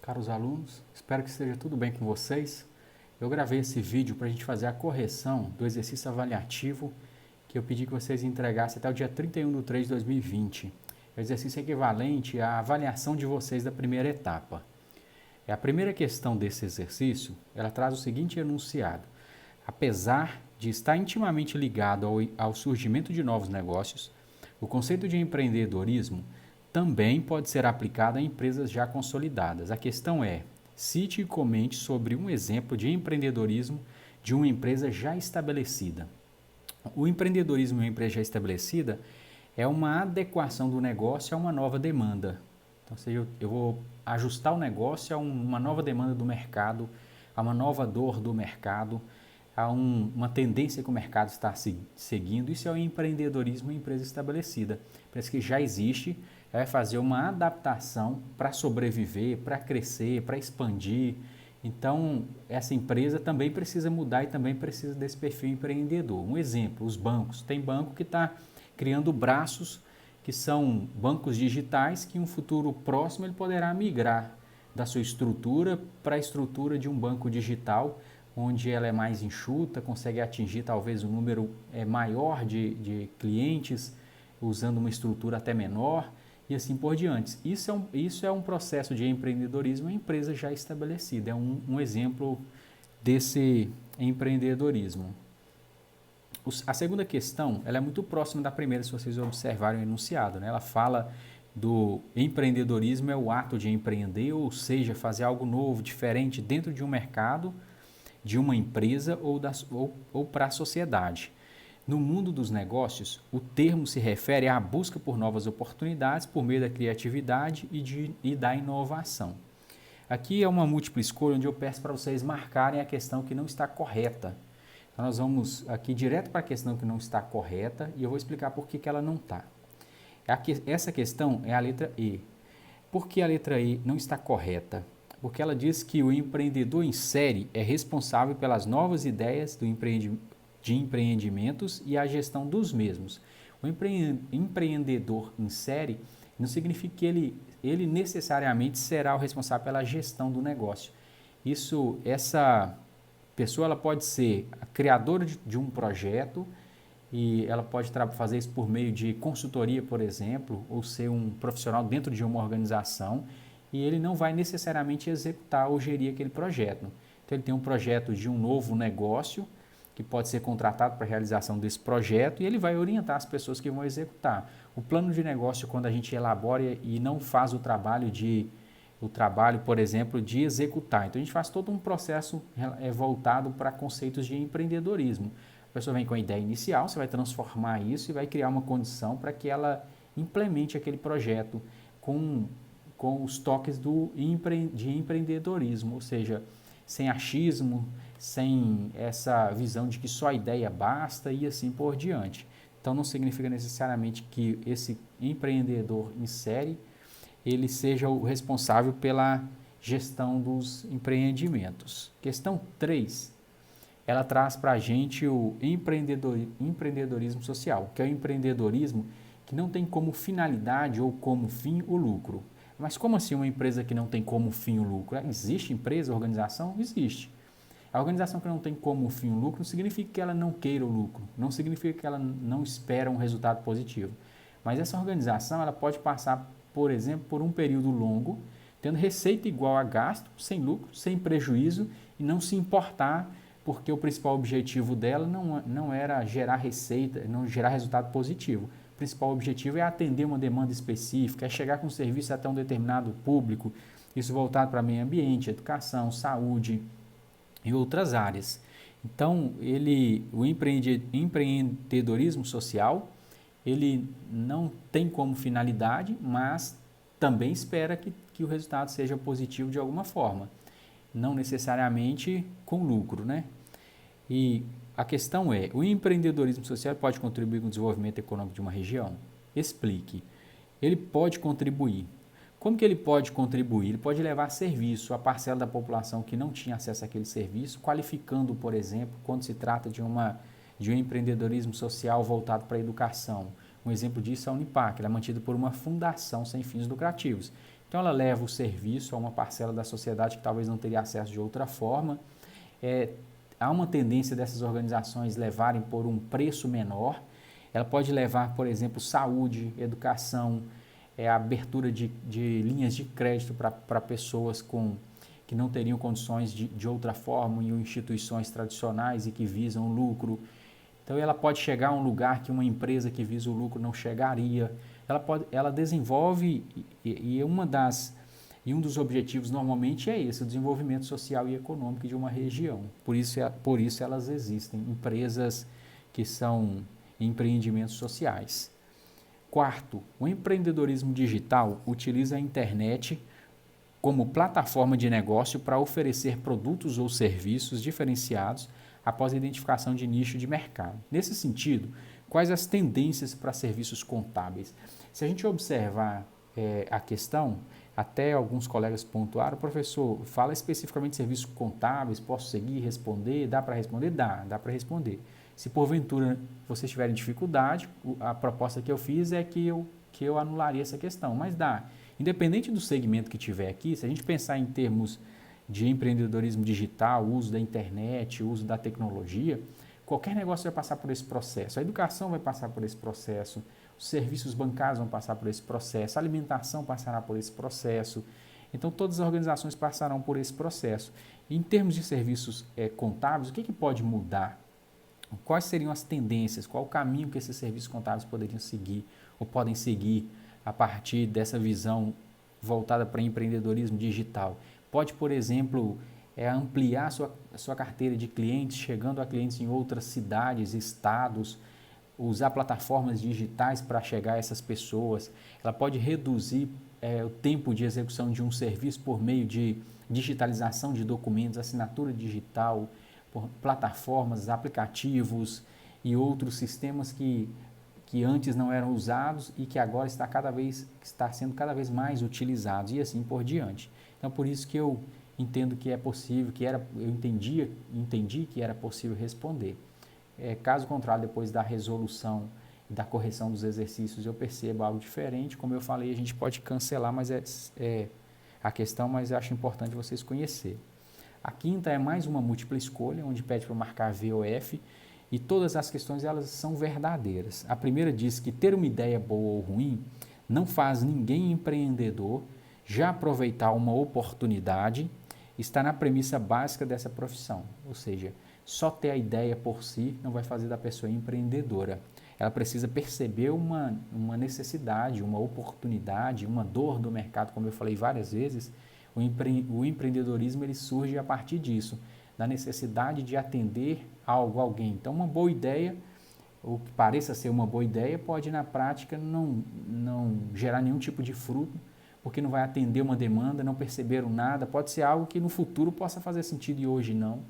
Caros alunos, espero que esteja tudo bem com vocês. Eu gravei esse vídeo para a gente fazer a correção do exercício avaliativo que eu pedi que vocês entregassem até o dia 31 de 3 de 2020. É o exercício equivalente à avaliação de vocês da primeira etapa. A primeira questão desse exercício, ela traz o seguinte enunciado. Apesar de estar intimamente ligado ao surgimento de novos negócios, o conceito de empreendedorismo também pode ser aplicado a empresas já consolidadas. A questão é, cite e comente sobre um exemplo de empreendedorismo de uma empresa já estabelecida. O empreendedorismo de uma empresa já estabelecida é uma adequação do negócio a uma nova demanda. Então, seja, eu vou ajustar o negócio a uma nova demanda do mercado, a uma nova dor do mercado, a uma tendência que o mercado está seguindo. Isso é o empreendedorismo em empresa estabelecida. Parece que já existe, vai fazer uma adaptação para sobreviver, para crescer, para expandir. Então, essa empresa também precisa mudar e também precisa desse perfil empreendedor. Um exemplo, os bancos. Tem banco que está criando braços que são bancos digitais que em um futuro próximo ele poderá migrar da sua estrutura para a estrutura de um banco digital, onde ela é mais enxuta, consegue atingir talvez um número maior de clientes, usando uma estrutura até menor e assim por diante. Isso é um processo de empreendedorismo em empresa já estabelecida, é um exemplo desse empreendedorismo. A segunda questão ela é muito próxima da primeira, se vocês observarem o enunciado. Né? Ela fala do empreendedorismo é o ato de empreender, ou seja, fazer algo novo, diferente dentro de um mercado, de uma empresa ou para a sociedade. No mundo dos negócios, o termo se refere à busca por novas oportunidades por meio da criatividade e da inovação. Aqui é uma múltipla escolha onde eu peço para vocês marcarem a questão que não está correta. Então, nós vamos aqui direto para a questão que não está correta e eu vou explicar por que ela não está. Essa questão é a letra E. Por que a letra E não está correta? Porque ela diz que o empreendedor em série é responsável pelas novas ideias de empreendimentos e a gestão dos mesmos. O empreendedor em série não significa que ele necessariamente será o responsável pela gestão do negócio. Essa pessoa ela pode ser a criadora de um projeto e ela pode fazer isso por meio de consultoria, por exemplo, ou ser um profissional dentro de uma organização e ele não vai necessariamente executar ou gerir aquele projeto. Então, ele tem um projeto de um novo negócio que pode ser contratado para a realização desse projeto e ele vai orientar as pessoas que vão executar. O plano de negócio, quando a gente elabora e não faz o trabalho, por exemplo, de executar. Então, a gente faz todo um processo voltado para conceitos de empreendedorismo. A pessoa vem com a ideia inicial, você vai transformar isso e vai criar uma condição para que ela implemente aquele projeto com os toques de empreendedorismo, ou seja, sem achismo, sem essa visão de que só a ideia basta e assim por diante. Então, não significa necessariamente que esse empreendedor em série ele seja o responsável pela gestão dos empreendimentos. Questão 3, ela traz para a gente o empreendedorismo social, que é o empreendedorismo que não tem como finalidade ou como fim o lucro. Mas como assim uma empresa que não tem como fim o lucro? Existe empresa, organização? Existe. A organização que não tem como fim o lucro não significa que ela não queira o lucro, não significa que ela não espera um resultado positivo. Mas essa organização ela pode passar, por exemplo, por um período longo, tendo receita igual a gasto, sem lucro, sem prejuízo e não se importar porque o principal objetivo dela não era gerar receita, não gerar resultado positivo. O principal objetivo é atender uma demanda específica, é chegar com serviço até um determinado público, isso voltado para meio ambiente, educação, saúde e outras áreas. Então, o empreendedorismo social, ele não tem como finalidade, mas também espera que o resultado seja positivo de alguma forma, não necessariamente com lucro, né? E a questão é, o empreendedorismo social pode contribuir com o desenvolvimento econômico de uma região? Explique. Ele pode contribuir. Como que ele pode contribuir? Ele pode levar serviço à parcela da população que não tinha acesso àquele serviço, qualificando, por exemplo, quando se trata de um empreendedorismo social voltado para a educação. Um exemplo disso é a Unipac, ela é mantida por uma fundação sem fins lucrativos. Então ela leva o serviço a uma parcela da sociedade que talvez não teria acesso de outra forma. Há uma tendência dessas organizações levarem por um preço menor. Ela pode levar, por exemplo, saúde, educação, a abertura de linhas de crédito para pessoas que não teriam condições de outra forma em instituições tradicionais e que visam lucro. Então ela pode chegar a um lugar que uma empresa que visa o lucro não chegaria. Ela desenvolve e um dos objetivos normalmente é esse, o desenvolvimento social e econômico de uma região. Por isso elas existem, empresas que são empreendimentos sociais. Quarto, o empreendedorismo digital utiliza a internet como plataforma de negócio para oferecer produtos ou serviços diferenciados após a identificação de nicho de mercado. Nesse sentido, quais as tendências para serviços contábeis? Se a gente observar a questão, até alguns colegas pontuaram, professor, fala especificamente de serviços contábeis, posso seguir, responder? Dá para responder? Dá para responder. Se porventura vocês tiverem dificuldade, a proposta que eu fiz é que eu anularia essa questão, mas dá. Independente do segmento que tiver aqui, se a gente pensar em termos de empreendedorismo digital, uso da internet, uso da tecnologia, qualquer negócio vai passar por esse processo. A educação vai passar por esse processo, os serviços bancários vão passar por esse processo, a alimentação passará por esse processo. Então, todas as organizações passarão por esse processo. Em termos de serviços contábeis, o que pode mudar? Quais seriam as tendências? Qual o caminho que esses serviços contábeis poderiam seguir ou podem seguir a partir dessa visão voltada para empreendedorismo digital? Pode, por exemplo, ampliar sua carteira de clientes, chegando a clientes em outras cidades, estados, usar plataformas digitais para chegar a essas pessoas. Ela pode reduzir o tempo de execução de um serviço por meio de digitalização de documentos, assinatura digital, por plataformas, aplicativos e outros sistemas que antes não eram usados e que agora está sendo cada vez mais utilizados e assim por diante. Então, por isso que eu entendo que é possível, eu entendi que era possível responder. Caso contrário, depois da resolução e da correção dos exercícios, eu percebo algo diferente. Como eu falei, a gente pode cancelar, mas a questão, mas eu acho importante vocês conhecerem. A quinta é mais uma múltipla escolha, onde pede para marcar V ou F, e todas as questões elas são verdadeiras. A primeira diz que ter uma ideia boa ou ruim não faz ninguém empreendedor. Já aproveitar uma oportunidade está na premissa básica dessa profissão, ou seja, só ter a ideia por si não vai fazer da pessoa empreendedora. Ela precisa perceber uma necessidade, uma oportunidade, uma dor do mercado, como eu falei várias vezes. O empreendedorismo ele surge a partir disso, da necessidade de atender alguém. Então, uma boa ideia, o que pareça ser uma boa ideia, pode na prática não gerar nenhum tipo de fruto, porque não vai atender uma demanda, não perceberam nada, pode ser algo que no futuro possa fazer sentido e hoje não.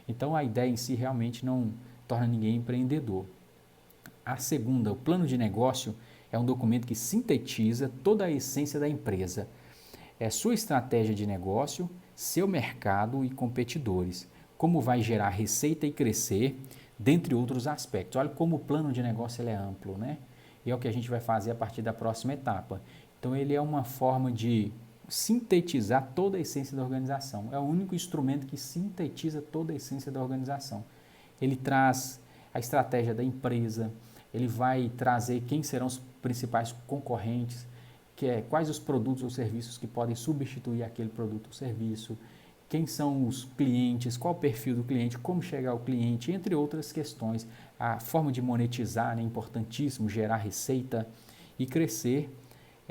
Então, a ideia em si realmente não torna ninguém empreendedor. A segunda, o plano de negócio, é um documento que sintetiza toda a essência da empresa. É sua estratégia de negócio, seu mercado e competidores, como vai gerar receita e crescer, dentre outros aspectos. Olha como o plano de negócio ele é amplo, né? E é o que a gente vai fazer a partir da próxima etapa. Então, ele é uma forma de sintetizar toda a essência da organização. É o único instrumento que sintetiza toda a essência da organização. Ele traz a estratégia da empresa, ele vai trazer quem serão os principais concorrentes, quais os produtos ou serviços que podem substituir aquele produto ou serviço, quem são os clientes, qual o perfil do cliente, como chegar ao cliente, entre outras questões. A forma de monetizar é importantíssimo, gerar receita e crescer,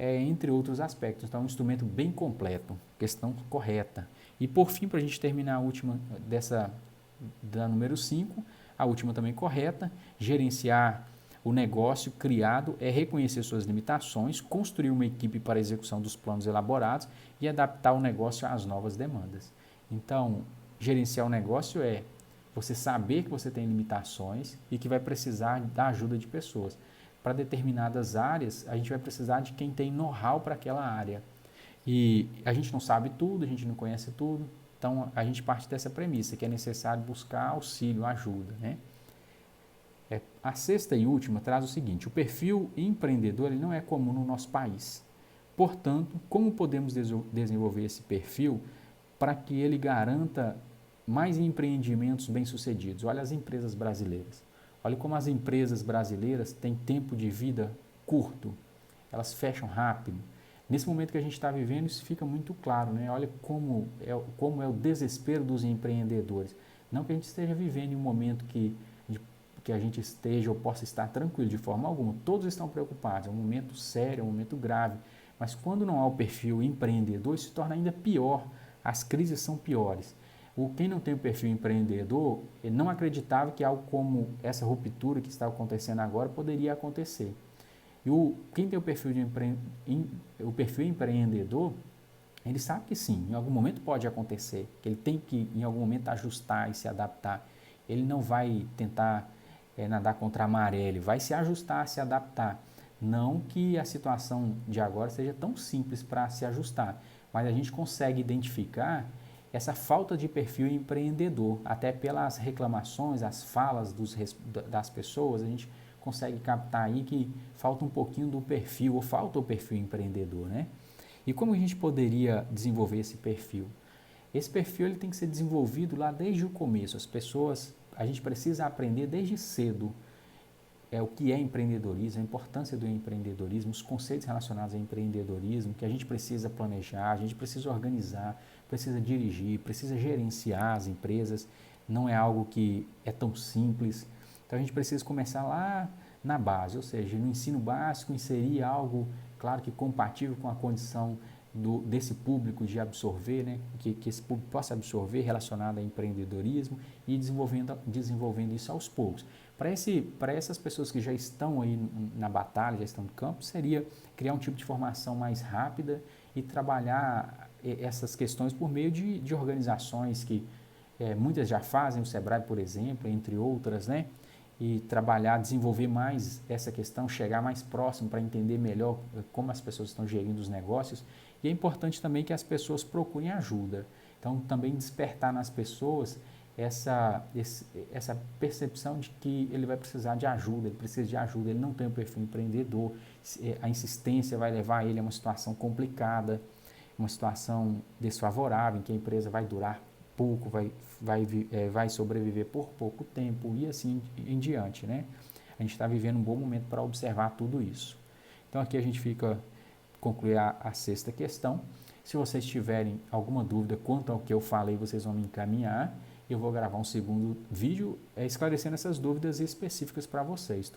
entre outros aspectos. Então, é um instrumento bem completo, questão correta. E por fim, para a gente terminar a última da número 5, a última também correta, gerenciar o negócio criado é reconhecer suas limitações, construir uma equipe para a execução dos planos elaborados e adaptar o negócio às novas demandas. Então, gerenciar o negócio é você saber que você tem limitações e que vai precisar da ajuda de pessoas. Para determinadas áreas, a gente vai precisar de quem tem know-how para aquela área. E a gente não sabe tudo, a gente não conhece tudo, então a gente parte dessa premissa, que é necessário buscar auxílio, ajuda, né? A sexta e última traz o seguinte: o perfil empreendedor ele não é comum no nosso país. Portanto, como podemos desenvolver esse perfil para que ele garanta mais empreendimentos bem-sucedidos? Olha as empresas brasileiras. Olha como as empresas brasileiras têm tempo de vida curto, elas fecham rápido. Nesse momento que a gente está vivendo, isso fica muito claro, né? Olha como é o desespero dos empreendedores. Não que a gente esteja vivendo em um momento que a gente esteja ou possa estar tranquilo de forma alguma. Todos estão preocupados, é um momento sério, é um momento grave. Mas quando não há o perfil empreendedor, isso se torna ainda pior. As crises são piores. Quem não tem o perfil empreendedor não acreditava que algo como essa ruptura que está acontecendo agora poderia acontecer. Quem tem o perfil empreendedor, ele sabe que sim, em algum momento pode acontecer, que ele tem que em algum momento ajustar e se adaptar. Ele não vai tentar nadar contra a maré, ele vai se ajustar, se adaptar. Não que a situação de agora seja tão simples para se ajustar, mas a gente consegue identificar essa falta de perfil empreendedor, até pelas reclamações, as falas das pessoas, a gente consegue captar aí que falta um pouquinho do perfil, ou falta o perfil empreendedor, né? E como a gente poderia desenvolver esse perfil? Esse perfil ele tem que ser desenvolvido lá desde o começo. A gente precisa aprender desde cedo o que é empreendedorismo, a importância do empreendedorismo, os conceitos relacionados ao empreendedorismo, que a gente precisa planejar, a gente precisa organizar, precisa dirigir, precisa gerenciar as empresas, não é algo que é tão simples. Então a gente precisa começar lá na base, ou seja, no ensino básico, inserir algo, claro que compatível com a condição desse público de absorver, né, que esse público possa absorver relacionado a empreendedorismo e desenvolvendo isso aos poucos. Para essas pessoas que já estão aí na batalha, já estão no campo, seria criar um tipo de formação mais rápida e trabalhar essas questões por meio de organizações que muitas já fazem, o Sebrae, por exemplo, entre outras, né? E trabalhar, desenvolver mais essa questão, chegar mais próximo para entender melhor como as pessoas estão gerindo os negócios. E é importante também que as pessoas procurem ajuda. Então, também despertar nas pessoas essa percepção de que ele vai precisar de ajuda, ele precisa de ajuda, ele não tem um perfil empreendedor, a insistência vai levar ele a uma situação complicada, uma situação desfavorável, em que a empresa vai durar pouco, vai sobreviver por pouco tempo e assim em diante, né? A gente está vivendo um bom momento para observar tudo isso. Então aqui a gente concluir a sexta questão. Se vocês tiverem alguma dúvida quanto ao que eu falei, vocês vão me encaminhar. Eu vou gravar um segundo vídeo esclarecendo essas dúvidas específicas para vocês.